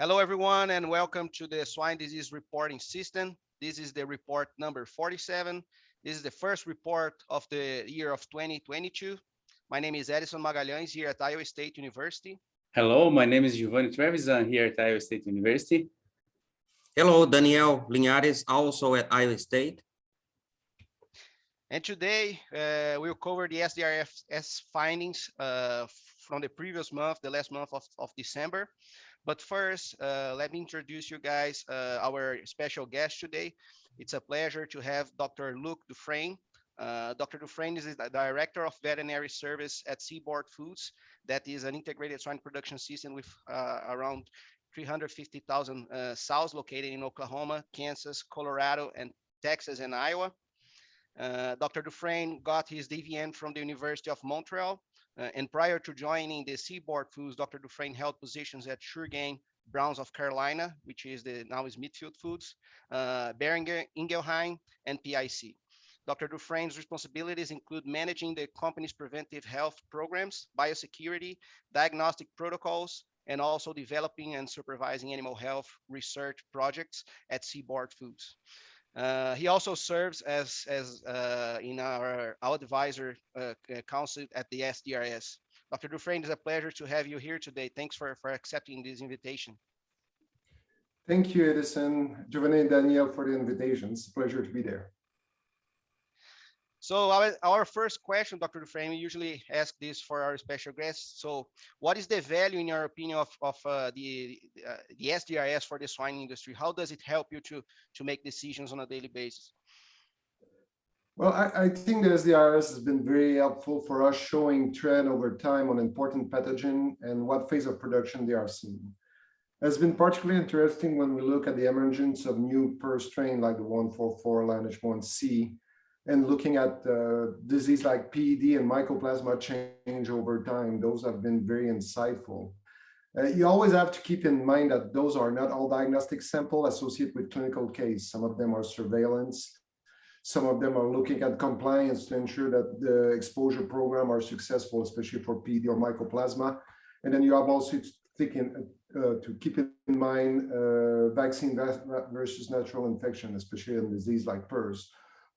Hello, everyone, and welcome to the swine disease reporting system. This is the report number 47. This is the first report of the year of 2022. My name is Edison Magalhães here at Iowa State University. Hello, my name is Giovanni Trevisan here at Iowa State University. Hello, Daniel Linhares, also at Iowa State. And today we'll cover the SDRS findings from the previous month, the last month of December. But first, let me introduce you guys our special guest today. It's a pleasure to have Dr. Luc Dufresne. Dr. Dufresne is the Director of Veterinary Service at Seaboard Foods. That is an integrated swine production system with around 350,000 sows located in Oklahoma, Kansas, Colorado, and Texas and Iowa. Dr. Dufresne got his DVN from the University of Montreal. And prior to joining the Seaboard Foods, Dr. Dufresne held positions at Suregain, Browns of Carolina, which is now is Midfield Foods, Boehringer Ingelheim, and PIC. Dr. Dufresne's responsibilities include managing the company's preventive health programs, biosecurity, diagnostic protocols, and also developing and supervising animal health research projects at Seaboard Foods. He also serves as in our advisor council at the SDRS. Dr. Dufresne, it's a pleasure to have you here today. Thanks for accepting this invitation. Thank you, Edison, Giovanni, and Daniel for the invitation. It's a pleasure to be there. So our first question, Dr. Dufresne, we usually ask this for our special guests. So what is the value, in your opinion, of the SDRS for the swine industry? How does it help you to make decisions on a daily basis? Well, I think the SDRS has been very helpful for us, showing trend over time on important pathogen and what phase of production they are seeing. It's been particularly interesting when we look at the emergence of new PRRS strain like the 144 lineage 1C, and looking at disease like PED and mycoplasma change over time. Those have been very insightful. You always have to keep in mind that those are not all diagnostic samples associated with clinical case. Some of them are surveillance. Some of them are looking at compliance to ensure that the exposure program are successful, especially for PED or mycoplasma. And then you have also to keep in mind vaccine versus natural infection, especially in disease like PRRS.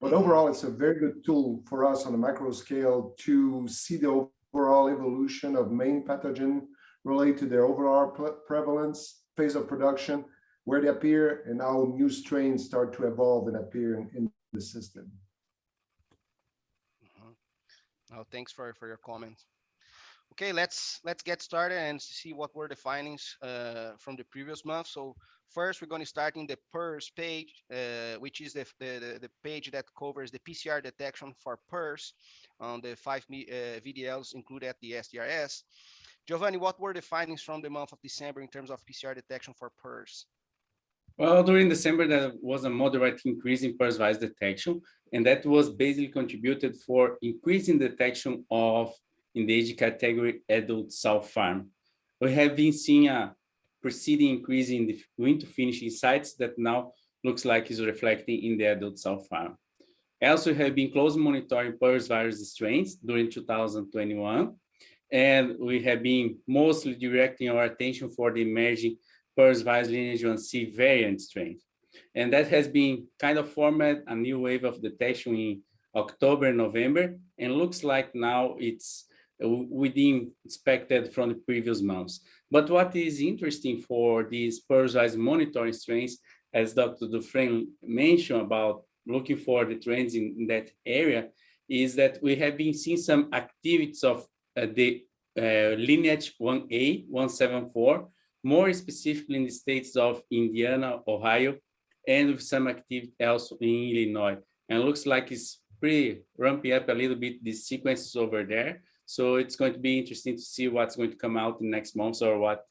But overall, it's a very good tool for us on a macro scale to see the overall evolution of main pathogen related to their overall prevalence, phase of production, where they appear, and how new strains start to evolve and appear in the system. Oh, thanks for your comments. Okay, let's get started and see what were the findings from the previous month. So first, we're going to start in the PRRS page, which is the page that covers the PCR detection for PRRS on the 5 VDLs included at the SDRS. Giovanni, what were the findings from the month of December in terms of PCR detection for PRRS? Well, during December, there was a moderate increase in PRRS virus detection, and that was basically contributed for increasing detection of in the age category adult sow farm. We have been seeing a preceding increase in the wing to finishing sites that now looks like is reflecting in the adult sow farm. Also, we have been closely monitoring PRRS virus strains during 2021, and we have been mostly directing our attention for the emerging PRRS virus lineage 1C variant strains. And that has been kind of formed a new wave of detection in October and November, and looks like now it's within expected from the previous months. But what is interesting for these PRRS monitoring strains, as Dr. Dufresne mentioned about looking for the trends in that area, is that we have been seeing some activities of the lineage 1A, 174, more specifically in the states of Indiana, Ohio, and with some activity also in Illinois. And it looks like it's pretty ramping up a little bit these sequences over there. So it's going to be interesting to see what's going to come out in next months, or what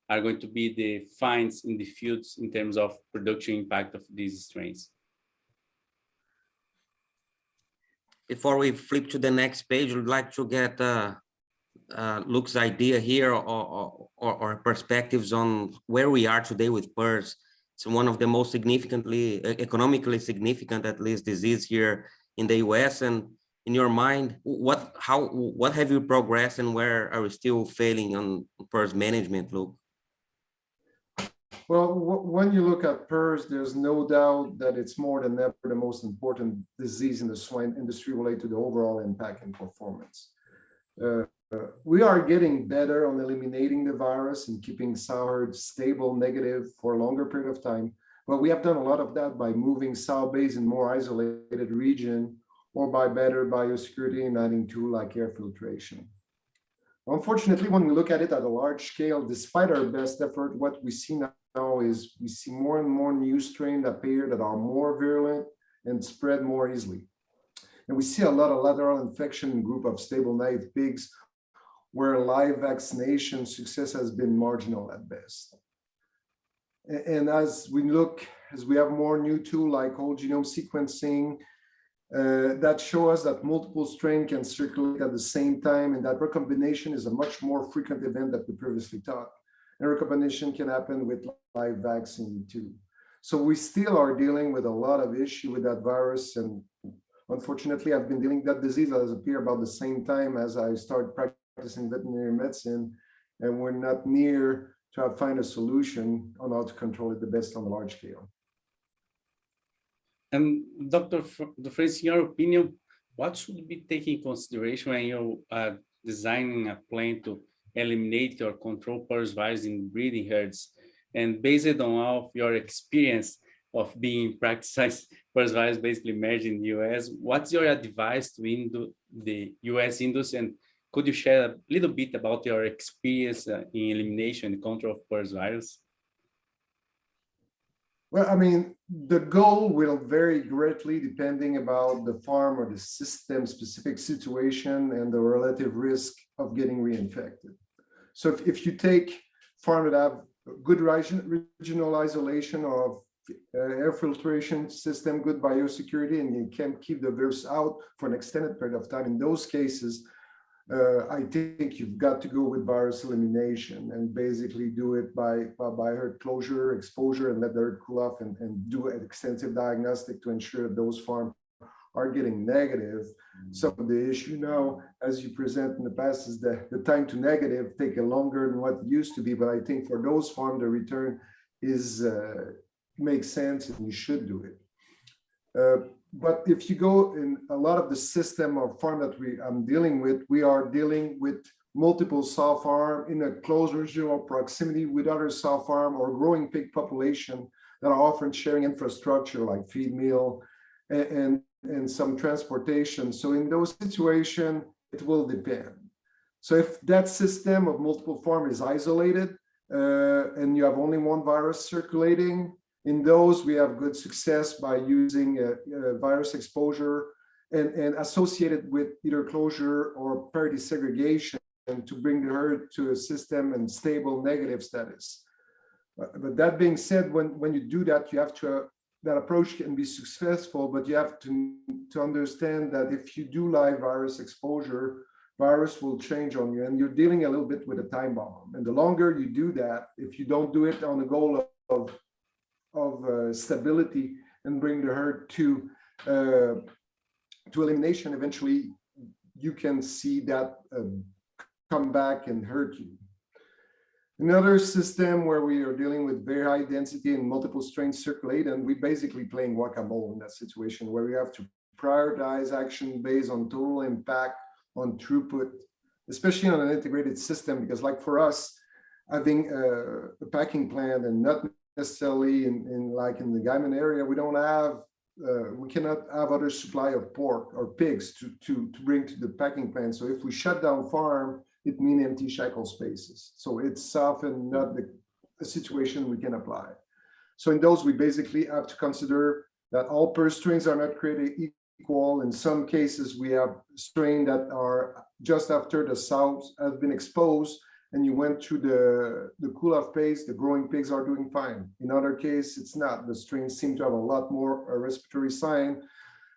are going to be the finds in the fields in terms of production impact of these strains. Before we flip to the next page, we'd like to get Luc's idea here or perspectives on where we are today with PRRS. It's one of the most economically significant, at least, disease here in the US. And in your mind, what have you progressed and where are we still failing on PRRS management, Luc? Well, when you look at PRRS, there's no doubt that it's more than ever the most important disease in the swine industry related to the overall impact and performance. We are getting better on eliminating the virus and keeping sow herds stable, negative for a longer period of time. But we have done a lot of that by moving sow base in more isolated region or by better biosecurity and adding tools like air filtration. Unfortunately, when we look at it at a large scale, despite our best effort, what we see now is we see more and more new strains appear that are more virulent and spread more easily. And we see a lot of lateral infection in group of stable native pigs where live vaccination success has been marginal at best. And as we have more new tools like whole genome sequencing that show us that multiple strains can circulate at the same time, and that recombination is a much more frequent event than we previously thought. And recombination can happen with live vaccine too. So we still are dealing with a lot of issue with that virus, and unfortunately, I've been dealing with that disease has appeared about the same time as I started practicing veterinary medicine, and we're not near to find a solution on how to control it the best on a large scale. And Dr. Dufresne, in your opinion, what should be taken in consideration when you are designing a plan to eliminate or control PRRS virus in breeding herds? And based on all of your experience of being practiced PRRS virus basically emerged in the US, what's your advice to the US industry? And could you share a little bit about your experience in elimination and control of PRRS virus? Well, I mean, the goal will vary greatly depending about the farm or the system specific situation and the relative risk of getting reinfected. So if you take farm that have good regional isolation of air filtration system, good biosecurity, and you can keep the virus out for an extended period of time, in those cases, I think you've got to go with virus elimination and basically do it by herd closure, exposure, and let the herd cool off and do an extensive diagnostic to ensure that those farms are getting negative. So the issue now, as you present in the past, is the time to negative take longer than what it used to be. But I think for those farms, the return is makes sense and you should do it. But if you go in a lot of the system or farm that I'm dealing with, we are dealing with multiple sow farm in a close regional proximity with other sow farm or growing pig population that are often sharing infrastructure like feed mill and some transportation. So in those situations, it will depend. So if that system of multiple farm is isolated and you have only one virus circulating, in those, we have good success by using virus exposure and associated with either closure or parity segregation to bring the herd to a system and stable negative status. But that being said, when you do that, you have to, that approach can be successful, but you have to understand that if you do live virus exposure, virus will change on you and you're dealing a little bit with a time bomb. And the longer you do that, if you don't do it on the goal of stability and bring the herd to elimination, eventually you can see that come back and hurt you. Another system where we are dealing with very high density and multiple strains circulate, and we basically playing whack-a-mole in that situation where we have to prioritize action based on total impact on throughput, especially on an integrated system, because like for us, having a packing plant and not necessarily in the Guyman area, we don't have, we cannot have other supply of pork or pigs to bring to the packing plant. So if we shut down farm, it means empty shackle spaces. So it's often not a situation we can apply. So in those, we basically have to consider that all PRRS strains are not created equal. In some cases, we have strains that are just after the sows have been exposed and you went through the cool-off phase, the growing pigs are doing fine. In other cases, it's not. The strains seem to have a lot more respiratory sign.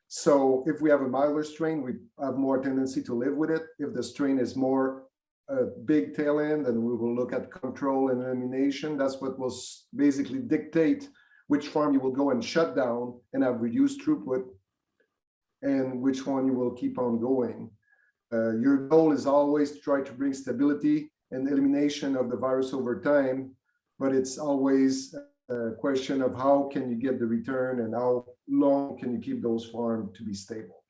So if we have a milder strain, we have more tendency to live with it. If the strain is more big tail end, then we will look at control and elimination. That's what will basically dictate which farm you will go and shut down and have reduced throughput and which one you will keep on going. Your goal is always to try to bring stability and elimination of the virus over time, but it's always question of how can you get the return and how long can you keep those farms to be stable.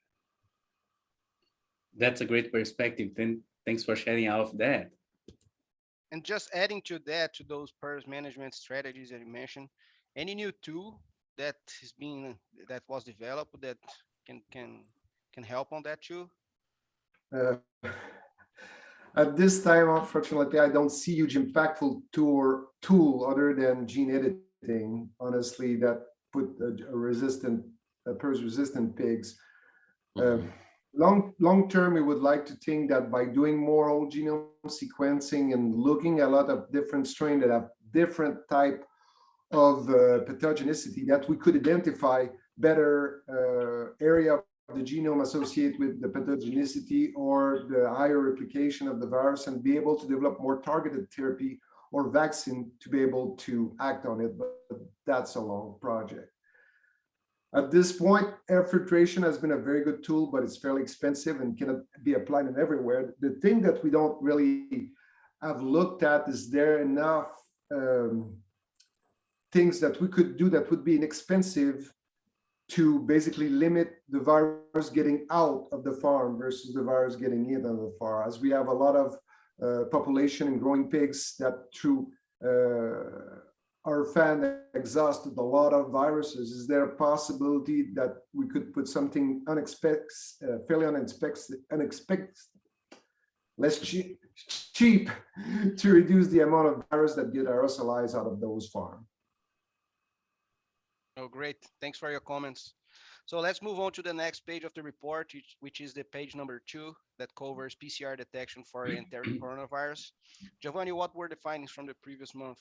That's a great perspective. Then thanks for sharing all of that. And just adding to that, to those PRRS management strategies that you mentioned, any new tool that is being that was developed that can help on that too? Uh, at this time, unfortunately, I don't see huge impactful tool other than gene editing, honestly, that put a resistant, PRRS resistant pigs. Long term, we would like to think that by doing more whole genome sequencing and looking at a lot of different strains that have different type of pathogenicity, that we could identify better area of the genome associated with the pathogenicity or the higher replication of the virus, and be able to develop more targeted therapy or vaccine to be able to act on it. But that's a long project. At this point, air filtration has been a very good tool, but it's fairly expensive and cannot be applied in everywhere. The thing that we don't really have looked at is there enough things that we could do that would be inexpensive to basically limit the virus getting out of the farm versus the virus getting in on the farm. As we have a lot of population and growing pigs that through our fan exhausted a lot of viruses, is there a possibility that we could put something unexpected, fairly unexpected, less cheap to reduce the amount of virus that get aerosolized out of those farms? Oh, great. Thanks for your comments. So let's move on to the next page of the report, which is the page number 2 that covers PCR detection for enteric coronavirus. Giovanni, what were the findings from the previous month?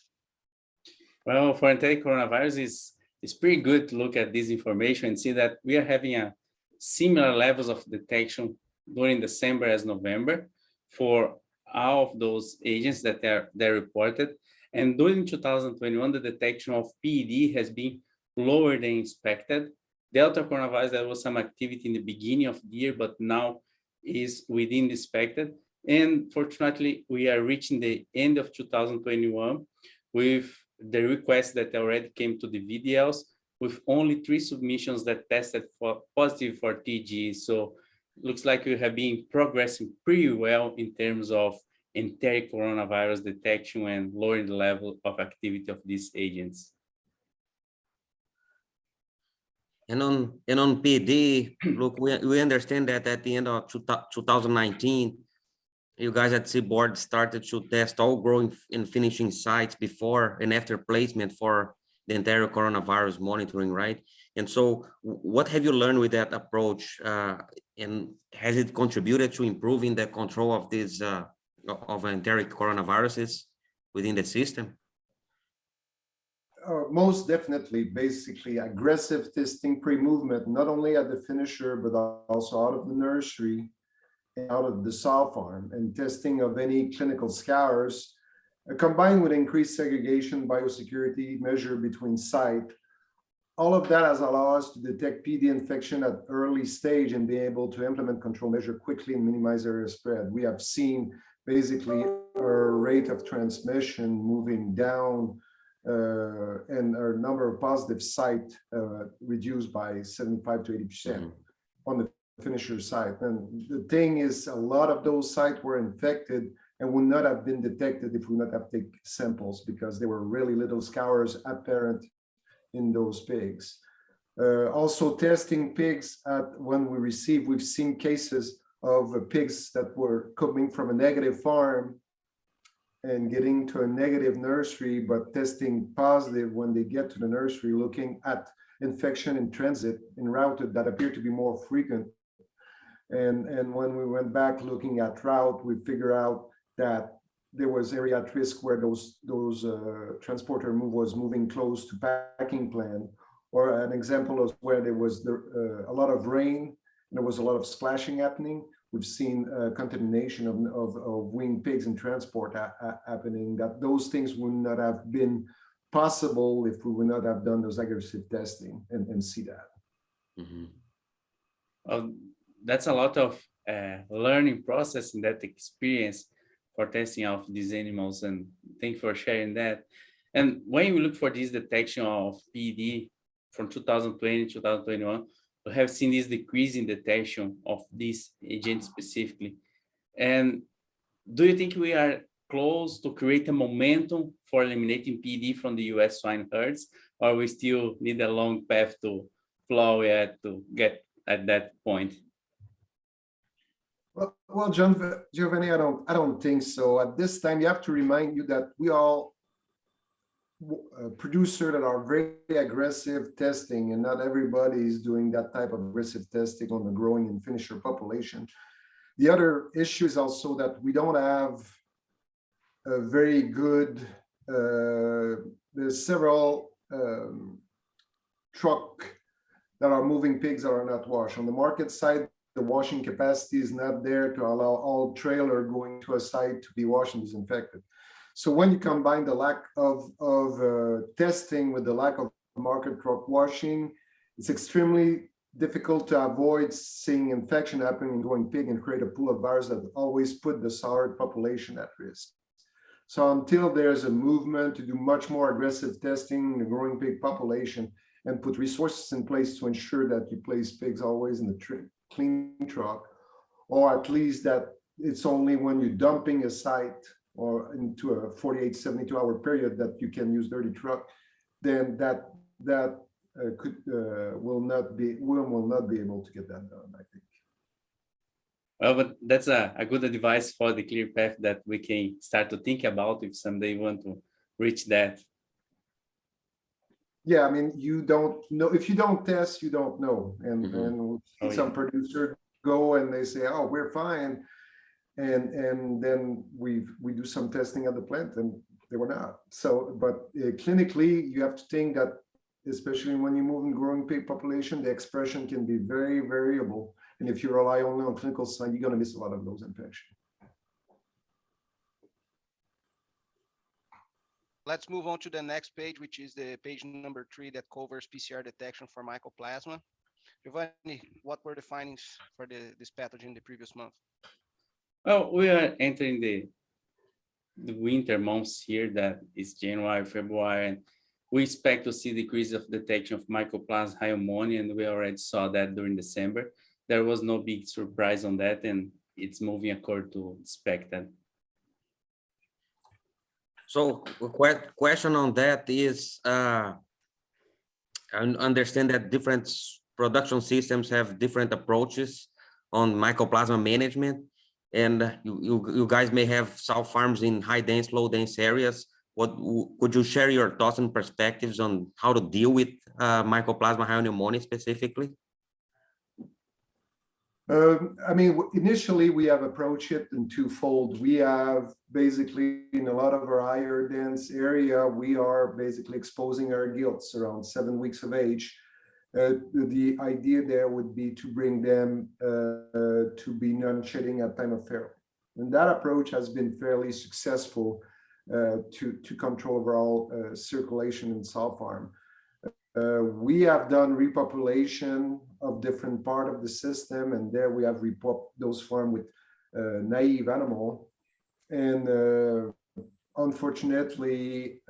Well, for enteric coronavirus, it's pretty good to look at this information and see that we are having a similar levels of detection during December as November for all of those agents that they're reported. And during 2021, the detection of PED has been lower than expected. Delta coronavirus, there was some activity in the beginning of the year, but now is within the expected. And fortunately, we are reaching the end of 2021 with the requests that already came to the VDLs, with only 3 submissions that tested for positive for TG. So looks like we have been progressing pretty well in terms of enteric coronavirus detection and lowering the level of activity of these agents. And on PD, look, we understand that at the end of 2019, you guys at Seaboard started to test all growing and finishing sites before and after placement for the entire coronavirus monitoring, right? And so what have you learned with that approach? And has it contributed to improving the control of these of enteric coronaviruses within the system? Most definitely, basically aggressive testing pre-movement, not only at the finisher, but also out of the nursery, out of the sow farm, and testing of any clinical scours, combined with increased segregation biosecurity measure between site. All of that has allowed us to detect PD infection at early stage and be able to implement control measure quickly and minimize area spread. We have seen basically our rate of transmission moving down and our number of positive site reduced by 75 to 80% on the finisher site. And the thing is, a lot of those sites were infected and would not have been detected if we would not have taken samples, because there were really little scours apparent in those pigs. Also testing pigs when we've seen cases of pigs that were coming from a negative farm and getting to a negative nursery, but testing positive when they get to the nursery, looking at infection in transit, in route that appeared to be more frequent. And when we went back looking at route, we figured out that there was area at risk where those transporter was moving close to packing plant, or an example of where there was a lot of rain, and there was a lot of splashing happening. We've seen contamination of winged pigs in transport happening, that those things would not have been possible if we would not have done those aggressive testing and see that. That's a lot of learning process in that experience for testing of these animals, and thank you for sharing that. And when you look for this detection of PED from 2020 to 2021, we have seen this decrease in detection of this agent specifically. And do you think we are close to create a momentum for eliminating PED from the US swine herds, or we still need a long path to flow yet to get at that point? Well, Giovanni, I don't think so. At this time, you have to remind you that we all producers that are very aggressive testing, and not everybody is doing that type of aggressive testing on the growing and finisher population. The other issue is also that we don't have a very good, there's several truck that are moving pigs that are not washed. On the market side, the washing capacity is not there to allow all trailer going to a site to be washed and disinfected. So when you combine the lack of testing with the lack of market truck washing, it's extremely difficult to avoid seeing infection happening in growing pig and create a pool of virus that always put the sour population at risk. So until there's a movement to do much more aggressive testing in the growing pig population and put resources in place to ensure that you place pigs always in the clean truck, or at least that it's only when you're dumping a site or into a 48, 72 hour period that you can use dirty truck, then that will not be able to get that done, I think. Well, but that's a good advice for the clear path that we can start to think about if someday we want to reach that. Yeah, I mean, you don't know. If you don't test, you don't know. And some producers go and they say, oh, we're fine. And then we do some testing at the plant and they were not. So, but clinically, you have to think that, especially when you move in growing pig population, the expression can be very variable. And if you rely only on clinical sign, you're going to miss a lot of those infections. Let's move on to the next page, which is the page number 3 that covers PCR detection for mycoplasma. Giovanni, what were the findings for this pathogen the previous month? Well, we are entering the winter months here, that is January, February, and we expect to see decrease of detection of mycoplasma pneumonia, and we already saw that during December. There was no big surprise on that, and it's moving according to expected. So a question on that is, I understand that different production systems have different approaches on mycoplasma management, and you guys may have sow farms in high dense, low dense areas. Could you share your thoughts and perspectives on how to deal with mycoplasma pneumonia specifically? I mean, initially we have approached it in twofold. We have basically, in a lot of our higher dense area, we are basically exposing our gilts around 7 weeks of age. The idea there would be to bring them to be non-shedding at time of farrow. And that approach has been fairly successful to control overall circulation in sow farm. We have done repopulation of different part of the system, and there we have those farm with naive animal. And unfortunately,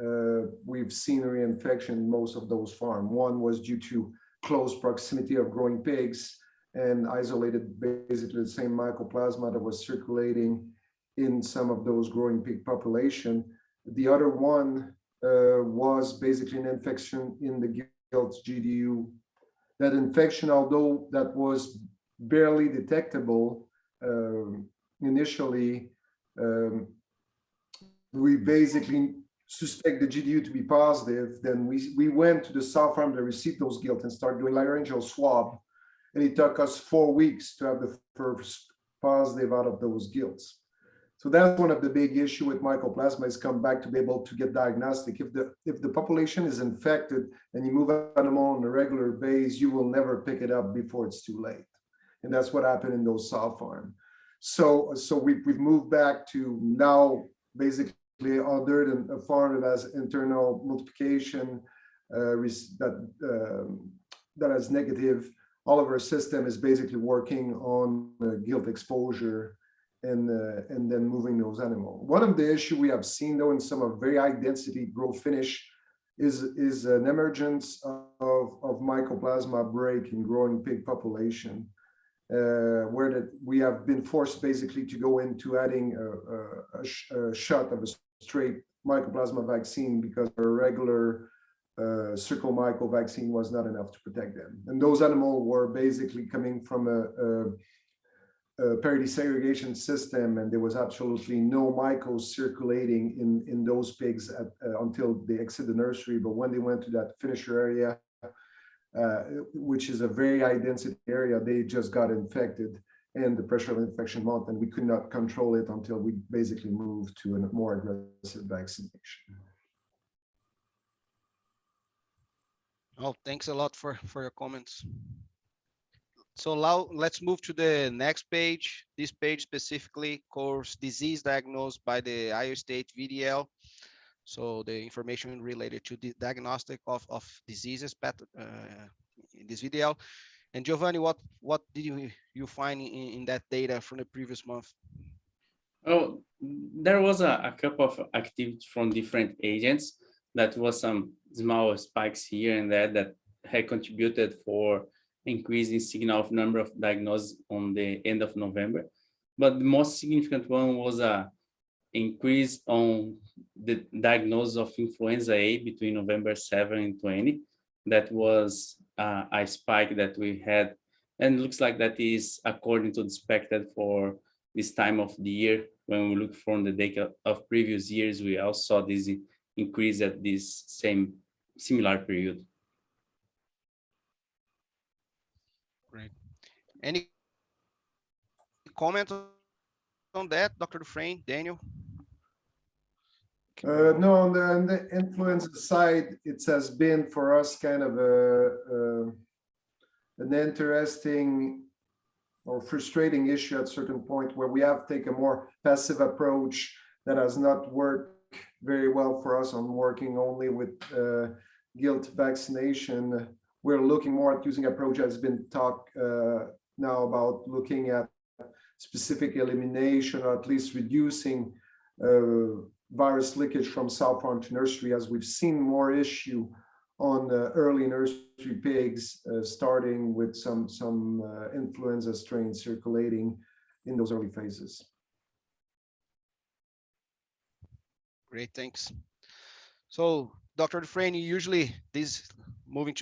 we've seen reinfection in most of those farm. One was due to close proximity of growing pigs and isolated basically the same mycoplasma that was circulating in some of those growing pig population. The other one was basically an infection in the gilts GDU. That infection, although that was barely detectable initially, we basically suspect the GDU to be positive. Then we went to the sow farm to receive those gilts and start doing laryngeal swab. And it took us 4 weeks to have the first positive out of those gilts. So that's one of the big issue with mycoplasma, is come back to be able to get diagnostic. If the population is infected and you move animal on a regular basis, you will never pick it up before it's too late. And that's what happened in those sow farm. So we've moved back to now basically, other than a farm that has internal multiplication that has negative, all of our system is basically working on gilt exposure and then moving those animals. One of the issues we have seen though in some of very high density growth finish is an emergence of mycoplasma break in growing pig population, where we have been forced basically to go into adding a shot of a straight mycoplasma vaccine because a regular circle myco vaccine was not enough to protect them. And those animals were basically coming from a parity segregation system, and there was absolutely no mycos circulating in those pigs until they exit the nursery. But when they went to that finisher area, which is a very high density area, they just got infected and the pressure of infection mounted, and we could not control it until we basically moved to a more aggressive vaccination. Oh, thanks a lot for your comments. So now let's move to the next page. This page specifically covers disease diagnosed by the Iowa State VDL. So the information related to the diagnostic of diseases in this VDL. And Giovanni, what did you find in that data from the previous month? Oh, there was a couple of activities from different agents. That was some small spikes here and there that had contributed for increasing signal of number of diagnoses on the end of November. But the most significant one was a increase on the diagnosis of influenza A between November 7 and 20. That was a spike that we had, and looks like that is according to the expected for this time of the year. When we look from the data of previous years, we also saw this increase at this similar period. Great. Any comment on that, Dr. Dufresne, Daniel? No, on the influenza side, it has been for us kind of an interesting or frustrating issue at a certain point where we have taken a more passive approach that has not worked very well for us on working only with gilt vaccination. We're looking more at using approach that's been talked now about looking at specific elimination or at least reducing virus leakage from sow farm to nursery, as we've seen more issue on early nursery pigs, starting with some influenza strains circulating in those early phases. Great, thanks. So, Dr. Dufresne, usually moving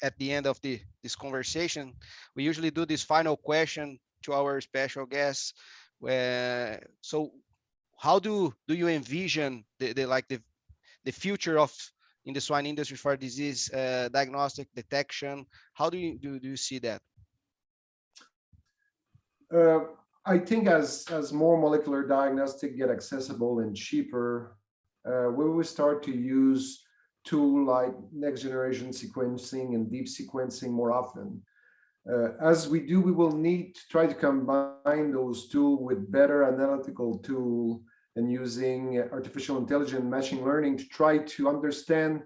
at the end of this conversation, we usually do this final question to our special guests. So, how do you envision the future of in the swine industry for disease diagnostic detection? How do you see that? I think as more molecular diagnostic get accessible and cheaper, we will start to use tools like next generation sequencing and deep sequencing more often. As we do, we will need to try to combine those tools with better analytical tool and using artificial intelligence, machine learning to try to understand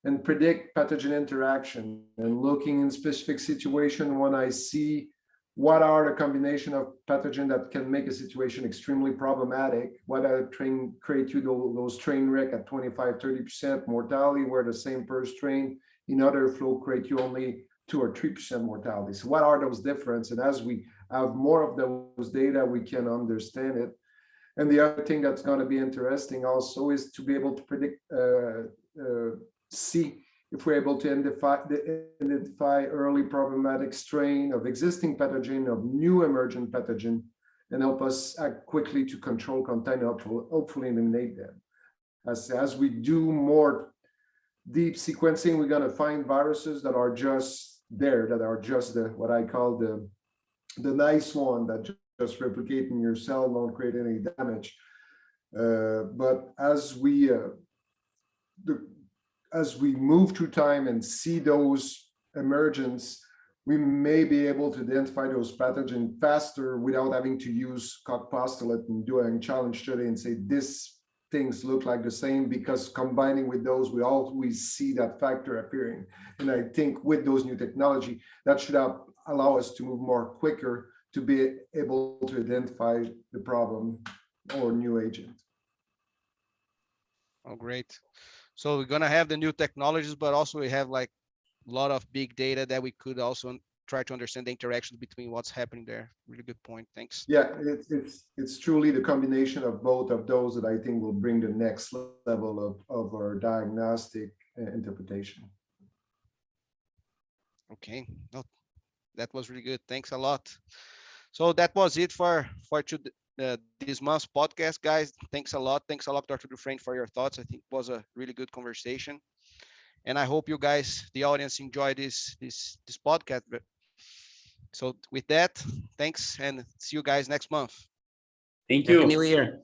and predict pathogen interaction, and looking in specific situation when I see what are the combination of pathogen that can make a situation extremely problematic, what are create you those train wreck at 25-30% mortality, where the same per strain in other flow create you only 2 or 3% mortality. So what are those differences? And as we have more of those data, we can understand it. And the other thing that's going to be interesting also is to be able to predict, see if we're able to identify early problematic strain of existing pathogen, of new emergent pathogen, and help us act quickly to control, contain, hopefully eliminate them. As we do more deep sequencing, we're going to find viruses that are just there, that are just what I call the nice one that just replicate in your cell, don't create any damage. But as we move through time and see those emergence, we may be able to identify those pathogens faster without having to use coq postulate and doing challenge study and say this things look like the same, because combining with those, we always see that factor appearing. And I think with those new technology, that should allow us to move more quicker to be able to identify the problem or new agent. Oh, great. So we're gonna have the new technologies, but also we have like a lot of big data that we could also try to understand the interaction between what's happening there. Really good point. Thanks. Yeah, it's truly the combination of both of those that I think will bring the next level of our diagnostic interpretation. Okay. No, that was really good. Thanks a lot. So that was it for this month's podcast, guys. Thanks a lot. Thanks a lot, Dr. Dufresne, for your thoughts. I think it was a really good conversation, and I hope you guys, the audience, enjoy this podcast. So with that, thanks, and see you guys next month. Thank Happy you. New Year.